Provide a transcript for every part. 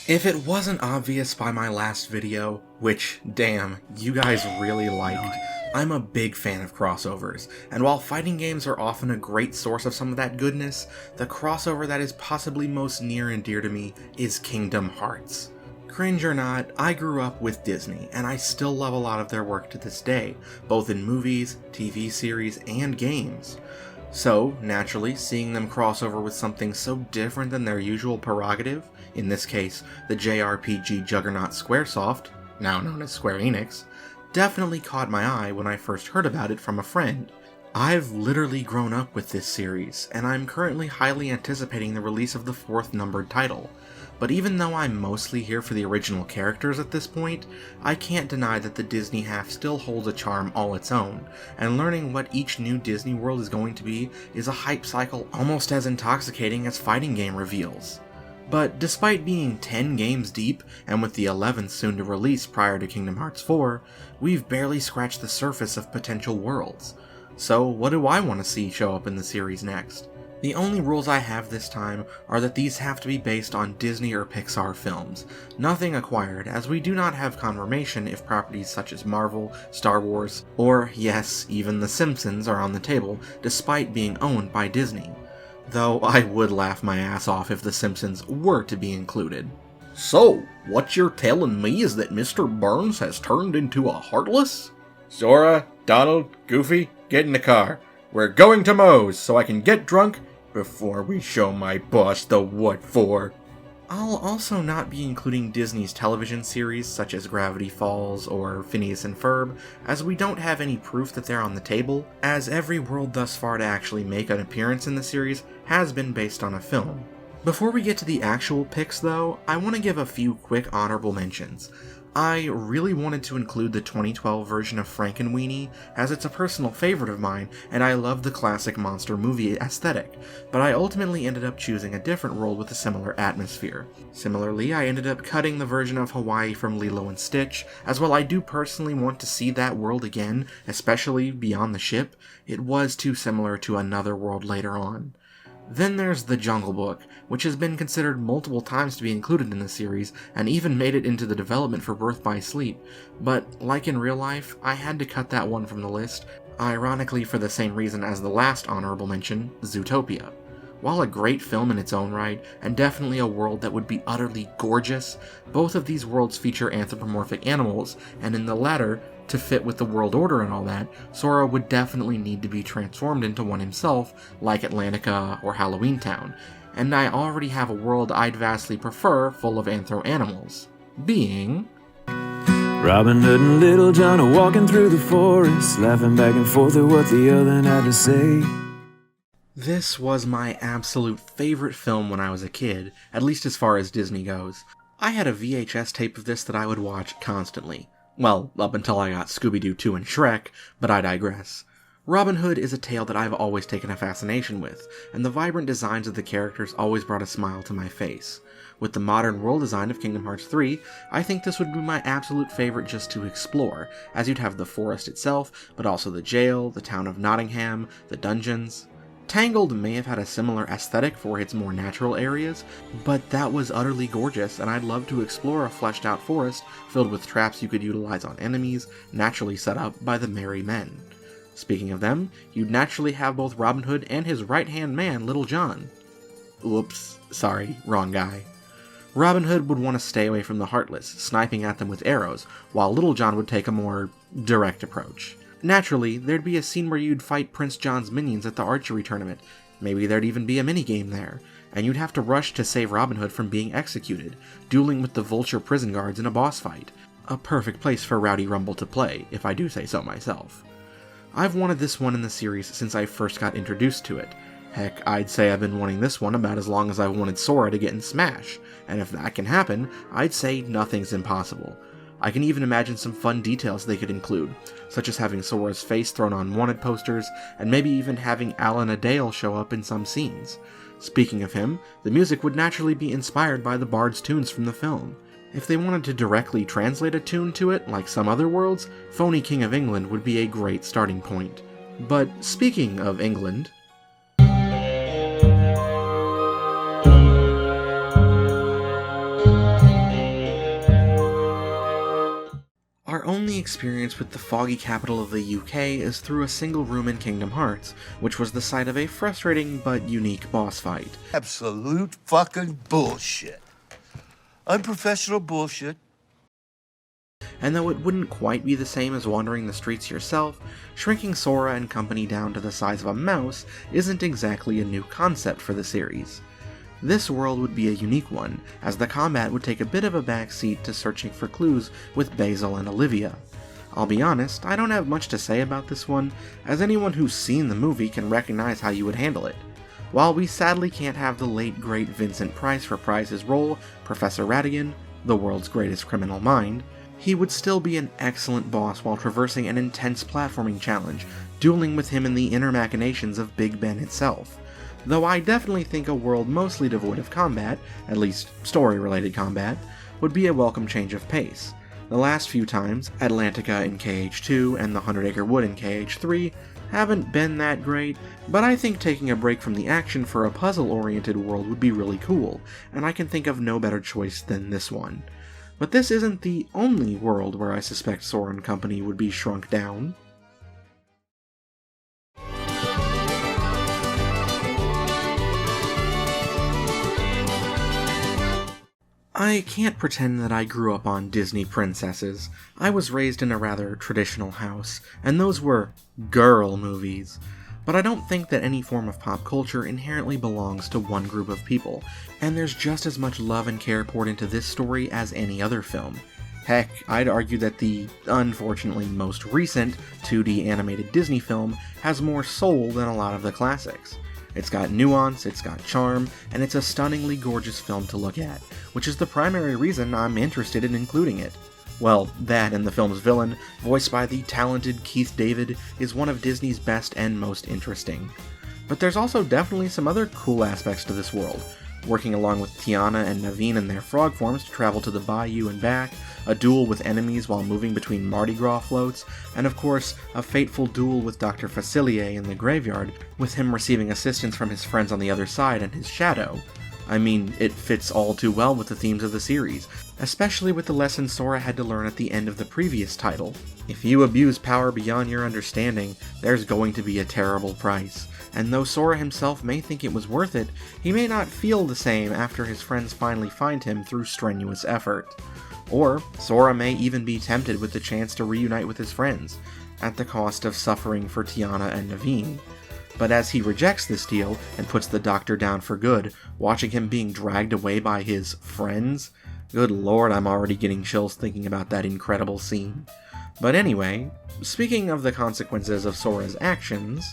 If it wasn't obvious by my last video, which, damn, you guys really liked, I'm a big fan of crossovers, and while fighting games are often a great source of some of that goodness, the crossover that is possibly most near and dear to me is Kingdom Hearts. Cringe or not, I grew up with Disney, and I still love a lot of their work to this day, both in movies, TV series, and games. So, naturally, seeing them cross over with something so different than their usual prerogative, in this case, the JRPG juggernaut Squaresoft, now known as Square Enix, definitely caught my eye when I first heard about it from a friend. I've literally grown up with this series, and I'm currently highly anticipating the release of the 4th numbered title. But even though I'm mostly here for the original characters at this point, I can't deny that the Disney half still holds a charm all its own, and learning what each new Disney World is going to be is a hype cycle almost as intoxicating as fighting game reveals. But despite being 10 games deep, and with the 11th soon to release prior to Kingdom Hearts 4, we've barely scratched the surface of potential worlds. So what do I want to see show up in the series next? The only rules I have this time are that these have to be based on Disney or Pixar films, nothing acquired, as we do not have confirmation if properties such as Marvel, Star Wars, or yes, even The Simpsons are on the table, despite being owned by Disney. Though I would laugh my ass off if The Simpsons were to be included. So, what you're telling me is that Mr. Burns has turned into a Heartless? Sora, Donald, Goofy, get in the car. We're going to Moe's so I can get drunk before we show my boss the what for. I'll also not be including Disney's television series such as Gravity Falls or Phineas and Ferb, as we don't have any proof that they're on the table, as every world thus far to actually make an appearance in the series has been based on a film. Before we get to the actual picks though, I want to give a few quick honorable mentions. I really wanted to include the 2012 version of Frankenweenie, as it's a personal favorite of mine, and I love the classic monster movie aesthetic, but I ultimately ended up choosing a different world with a similar atmosphere. Similarly, I ended up cutting the version of Hawaii from Lilo and Stitch, as while I do personally want to see that world again, especially beyond the ship, it was too similar to another world later on. Then there's The Jungle Book, which has been considered multiple times to be included in the series, and even made it into the development for Birth by Sleep, but like in real life, I had to cut that one from the list, ironically for the same reason as the last honorable mention, Zootopia. While a great film in its own right, and definitely a world that would be utterly gorgeous, both of these worlds feature anthropomorphic animals, and in the latter, to fit with the world order and all that, Sora would definitely need to be transformed into one himself, like Atlantica or Halloween Town, and I already have a world I'd vastly prefer full of anthro-animals, being... Robin Hood and Little John are walking through the forest, laughing back and forth at what the other had to say. This was my absolute favorite film when I was a kid, at least as far as Disney goes. I had a VHS tape of this that I would watch constantly. Well, up until I got Scooby-Doo 2 and Shrek, but I digress. Robin Hood is a tale that I've always taken a fascination with, and the vibrant designs of the characters always brought a smile to my face. With the modern world design of Kingdom Hearts 3, I think this would be my absolute favorite just to explore, as you'd have the forest itself, but also the jail, the town of Nottingham, the dungeons. Tangled may have had a similar aesthetic for its more natural areas, but that was utterly gorgeous, and I'd love to explore a fleshed out forest filled with traps you could utilize on enemies, naturally set up by the Merry Men. Speaking of them, you'd naturally have both Robin Hood and his right-hand man, Little John. Whoops, sorry, wrong guy. Robin Hood would want to stay away from the Heartless, sniping at them with arrows, while Little John would take a more direct approach. Naturally, there'd be a scene where you'd fight Prince John's minions at the archery tournament. Maybe there'd even be a minigame there, and you'd have to rush to save Robin Hood from being executed, dueling with the Vulture prison guards in a boss fight. A perfect place for Rowdy Rumble to play, if I do say so myself. I've wanted this one in the series since I first got introduced to it. Heck, I'd say I've been wanting this one about as long as I've wanted Sora to get in Smash, and if that can happen, I'd say nothing's impossible. I can even imagine some fun details they could include, such as having Sora's face thrown on wanted posters, and maybe even having Alan Adale show up in some scenes. Speaking of him, the music would naturally be inspired by the Bard's tunes from the film. If they wanted to directly translate a tune to it, like some other worlds, Phony King of England would be a great starting point. But speaking of England... our only experience with the foggy capital of the UK is through a single room in Kingdom Hearts, which was the site of a frustrating but unique boss fight. Absolute fucking bullshit. Unprofessional bullshit. And though it wouldn't quite be the same as wandering the streets yourself, shrinking Sora and company down to the size of a mouse isn't exactly a new concept for the series. This world would be a unique one, as the combat would take a bit of a backseat to searching for clues with Basil and Olivia. I'll be honest, I don't have much to say about this one, as anyone who's seen the movie can recognize how you would handle it. While we sadly can't have the late great Vincent Price reprise his role, Professor Ratigan, the world's greatest criminal mind, he would still be an excellent boss while traversing an intense platforming challenge, dueling with him in the inner machinations of Big Ben itself. Though I definitely think a world mostly devoid of combat, at least story-related combat, would be a welcome change of pace. The last few times, Atlantica in KH2 and the 100 Acre Wood in KH3, haven't been that great, but I think taking a break from the action for a puzzle-oriented world would be really cool, and I can think of no better choice than this one. But this isn't the only world where I suspect Sora and company would be shrunk down. I can't pretend that I grew up on Disney princesses. I was raised in a rather traditional house, and those were girl movies. But I don't think that any form of pop culture inherently belongs to one group of people, and there's just as much love and care poured into this story as any other film. Heck, I'd argue that the, unfortunately most recent, 2D animated Disney film has more soul than a lot of the classics. It's got nuance, it's got charm, and it's a stunningly gorgeous film to look at, which is the primary reason I'm interested in including it. Well, that and the film's villain, voiced by the talented Keith David, is one of Disney's best and most interesting. But there's also definitely some other cool aspects to this world. Working along with Tiana and Naveen in their frog forms to travel to the bayou and back, a duel with enemies while moving between Mardi Gras floats, and of course, a fateful duel with Dr. Facilier in the graveyard, with him receiving assistance from his friends on the other side and his shadow. I mean, it fits all too well with the themes of the series, especially with the lesson Sora had to learn at the end of the previous title. If you abuse power beyond your understanding, there's going to be a terrible price. And though Sora himself may think it was worth it, he may not feel the same after his friends finally find him through strenuous effort. Or, Sora may even be tempted with the chance to reunite with his friends, at the cost of suffering for Tiana and Naveen. But as he rejects this deal and puts the Doctor down for good, watching him being dragged away by his friends, good lord, I'm already getting chills thinking about that incredible scene. But anyway, speaking of the consequences of Sora's actions,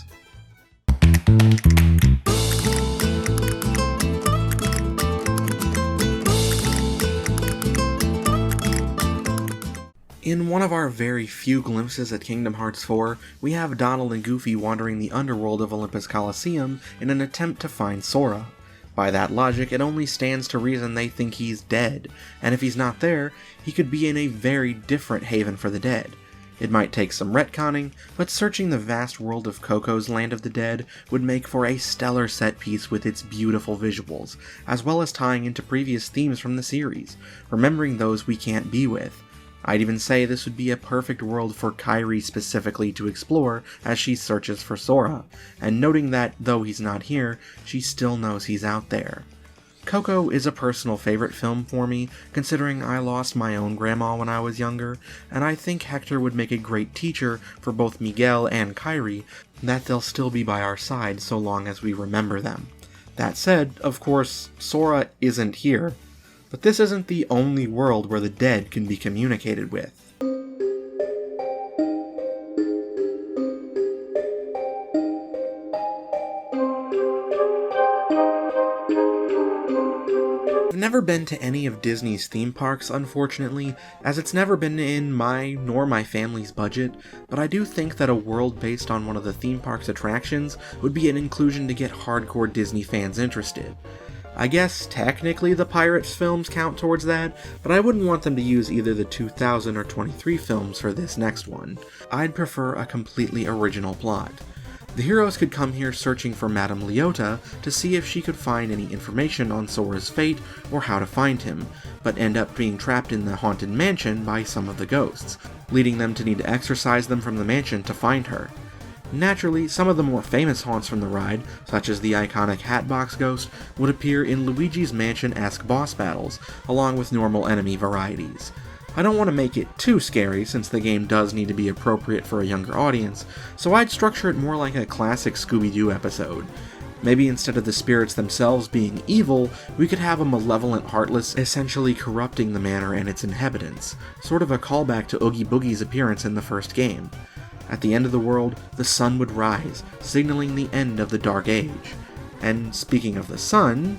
in one of our very few glimpses at Kingdom Hearts 4, we have Donald and Goofy wandering the underworld of Olympus Coliseum in an attempt to find Sora. By that logic, it only stands to reason they think he's dead, and if he's not there, he could be in a very different haven for the dead. It might take some retconning, but searching the vast world of Coco's Land of the Dead would make for a stellar set piece with its beautiful visuals, as well as tying into previous themes from the series, remembering those we can't be with. I'd even say this would be a perfect world for Kairi specifically to explore as she searches for Sora, and noting that, though he's not here, she still knows he's out there. Coco is a personal favorite film for me, considering I lost my own grandma when I was younger, and I think Hector would make a great teacher for both Miguel and Kairi, that they'll still be by our side so long as we remember them. That said, of course, Sora isn't here. But this isn't the only world where the dead can be communicated with. I've never been to any of Disney's theme parks, unfortunately, as it's never been in my nor my family's budget, but I do think that a world based on one of the theme park's attractions would be an inclusion to get hardcore Disney fans interested. I guess technically the Pirates films count towards that, but I wouldn't want them to use either the 2000 or 23 films for this next one. I'd prefer a completely original plot. The heroes could come here searching for Madame Leota to see if she could find any information on Sora's fate or how to find him, but end up being trapped in the haunted mansion by some of the ghosts. leading them to need to exorcise them from the mansion to find her. Naturally, some of the more famous haunts from the ride, such as the iconic Hatbox Ghost, would appear in Luigi's Mansion-esque boss battles, along with normal enemy varieties. I don't want to make it too scary since the game does need to be appropriate for a younger audience, so I'd structure it more like a classic Scooby-Doo episode. Maybe instead of the spirits themselves being evil, we could have a malevolent Heartless essentially corrupting the manor and its inhabitants, sort of a callback to Oogie Boogie's appearance in the first game. At the end of the world, the sun would rise, signaling the end of the Dark Age. And speaking of the sun...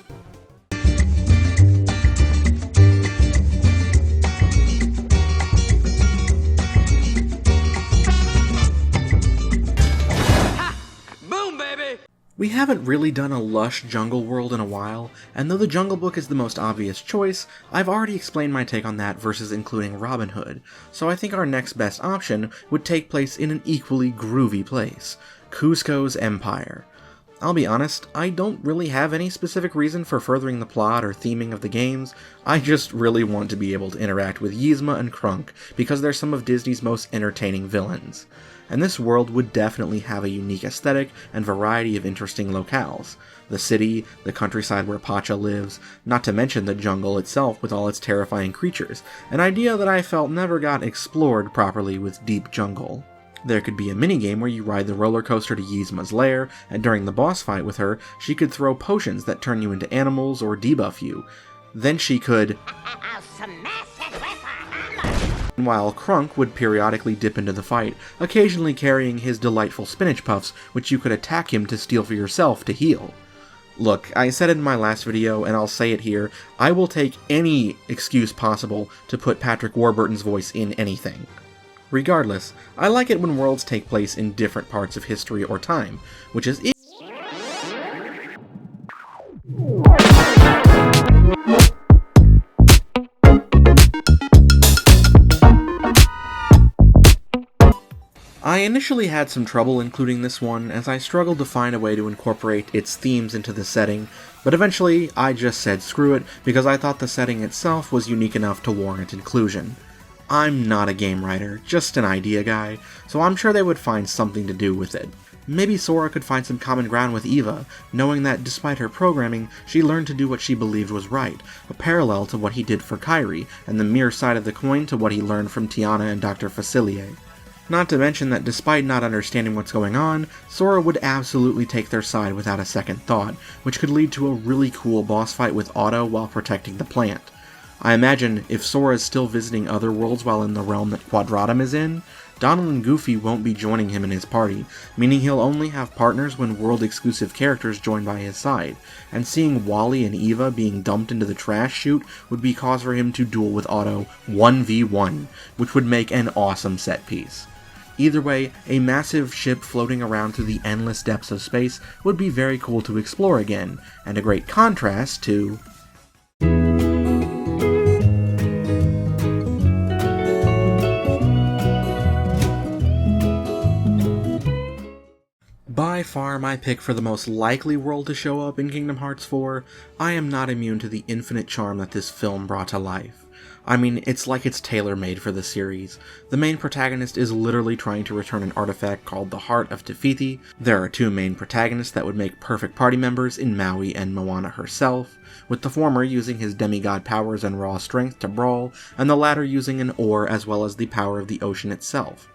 We haven't really done a lush jungle world in a while, and though the Jungle Book is the most obvious choice, I've already explained my take on that versus including Robin Hood, so I think our next best option would take place in an equally groovy place, Kuzco's Empire. I'll be honest, I don't really have any specific reason for furthering the plot or theming of the games, I just really want to be able to interact with Yzma and Krunk because they're some of Disney's most entertaining villains. And this world would definitely have a unique aesthetic and variety of interesting locales. The city, the countryside where Pacha lives, not to mention the jungle itself with all its terrifying creatures, an idea that I felt never got explored properly with Deep Jungle. There could be a minigame where you ride the roller coaster to Yzma's lair, and during the boss fight with her, she could throw potions that turn you into animals or debuff you. Then she could... while Krunk would periodically dip into the fight, occasionally carrying his delightful spinach puffs, which you could attack him to steal for yourself to heal. Look, I said it in my last video, and I'll say it here, I will take any excuse possible to put Patrick Warburton's voice in anything. Regardless, I like it when worlds take place in different parts of history or time, which is I initially had some trouble including this one, as I struggled to find a way to incorporate its themes into the setting, but eventually I just said screw it because I thought the setting itself was unique enough to warrant inclusion. I'm not a game writer, just an idea guy, so I'm sure they would find something to do with it. Maybe Sora could find some common ground with Eva, knowing that despite her programming, she learned to do what she believed was right, a parallel to what he did for Kairi, and the mirror side of the coin to what he learned from Tiana and Dr. Facilier. Not to mention that despite not understanding what's going on, Sora would absolutely take their side without a second thought, which could lead to a really cool boss fight with Otto while protecting the plant. I imagine if Sora is still visiting other worlds while in the realm that Quadratum is in, Donald and Goofy won't be joining him in his party, meaning he'll only have partners when world-exclusive characters join by his side, and seeing Wally and Eva being dumped into the trash chute would be cause for him to duel with Otto 1v1, which would make an awesome set piece. Either way, a massive ship floating around through the endless depths of space would be very cool to explore again, and a great contrast to... By far my pick for the most likely world to show up in Kingdom Hearts 4, I am not immune to the infinite charm that this film brought to life. I mean, it's like it's tailor-made for the series. The main protagonist is literally trying to return an artifact called the Heart of Te Fiti. There are two main protagonists that would make perfect party members in Maui and Moana herself, with the former using his demigod powers and raw strength to brawl, and the latter using an oar as well as the power of the ocean itself.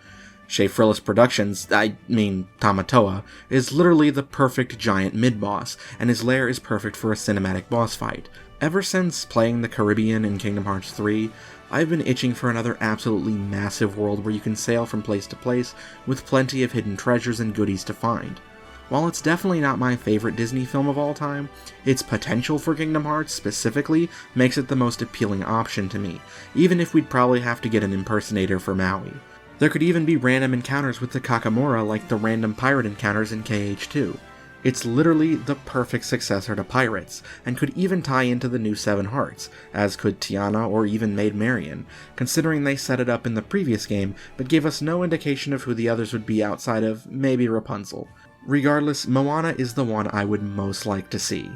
Shea Frillis Productions, Tamatoa, is literally the perfect giant mid-boss, and his lair is perfect for a cinematic boss fight. Ever since playing the Caribbean in Kingdom Hearts 3, I've been itching for another absolutely massive world where you can sail from place to place with plenty of hidden treasures and goodies to find. While it's definitely not my favorite Disney film of all time, its potential for Kingdom Hearts specifically makes it the most appealing option to me, even if we'd probably have to get an impersonator for Maui. There could even be random encounters with the Kakamora like the random pirate encounters in KH2. It's literally the perfect successor to Pirates, and could even tie into the new Seven Hearts, as could Tiana or even Maid Marian, considering they set it up in the previous game, but gave us no indication of who the others would be outside of maybe Rapunzel. Regardless, Moana is the one I would most like to see.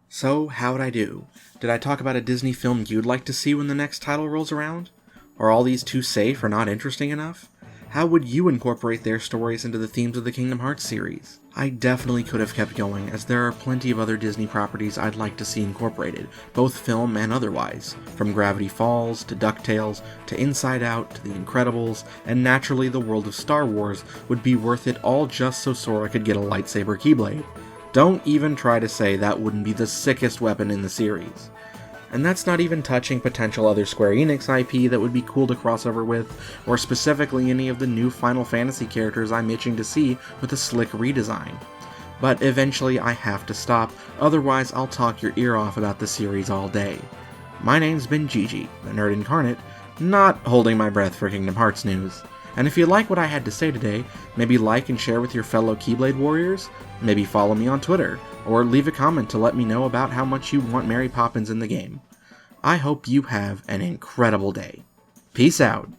So, how'd I do? Did I talk about a Disney film you'd like to see when the next title rolls around? Are all these too safe or not interesting enough? How would you incorporate their stories into the themes of the Kingdom Hearts series? I definitely could have kept going, as there are plenty of other Disney properties I'd like to see incorporated, both film and otherwise. From Gravity Falls, to DuckTales, to Inside Out, to The Incredibles, and naturally the world of Star Wars would be worth it all just so Sora could get a lightsaber Keyblade. Don't even try to say that wouldn't be the sickest weapon in the series. And that's not even touching potential other Square Enix IP that would be cool to cross over with, or specifically any of the new Final Fantasy characters I'm itching to see with a slick redesign. But eventually I have to stop, otherwise I'll talk your ear off about the series all day. My name's been Gigi, the Nerd Incarnate, not holding my breath for Kingdom Hearts news. And if you like what I had to say today, maybe like and share with your fellow Keyblade warriors, maybe follow me on Twitter, or leave a comment to let me know about how much you want Mary Poppins in the game. I hope you have an incredible day. Peace out.